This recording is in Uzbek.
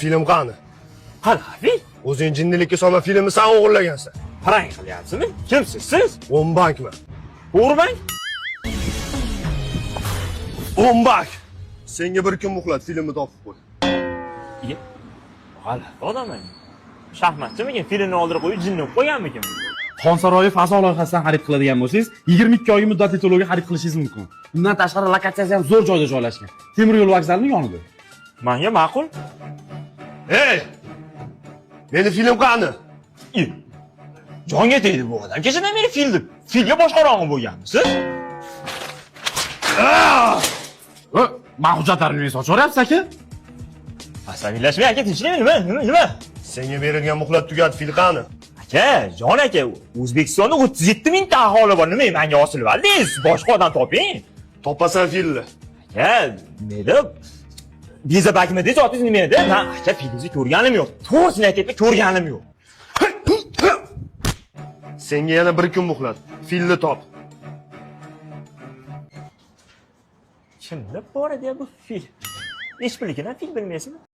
film qani? Qanaqa? O'zing jinnilikka solma filmni sen o'g'irlagansan. Parang qilyapsizmi? Kimsiz siz? O'nbankmi? O'rmang? O'nbank. Senga bir kun muhlat, filmni topib qo'y. G'alati odam-a. Shaxmatchimikin filmni oldirib qo'yib jinni qo'yganmikin? Xon saroyi fazo loyihasidan xarid qiladigan bo'lsangiz, 22 oy muddatli to'lovga xarid qilishingiz mumkin. Bundan tashqari lokatsiyasi ham zo'r joyda joylashgan. Temir yo'l vokzalining yonida. Menga ma'qul. Hey! Meni film qani? Jonga tegdi bu odam. Kechadan beri filga boshqarog'i bo'lganmisiz? Men hujjatlarimni sochaveryapsiz aka? Asabiylashmang aka, tinchlikmi? Nima? Senga berilgan muhlat tugadi, fil qani? Aka, jon aka, O'zbekistonda 37 mingta aholi bor. Nima menga osilib oldingiz? Boshqa odam toping. Topasan filni. Aka, nima Biza bakmi deb otingiz nima edi? Men aka filni ko'rganim yo'q. To'g'risini aytib ko'rganim yo'q. Senga yana bir kun muhlat. Filni top. Kimda bor edi bu fil? Hech bilgan fil bilmaysizmi?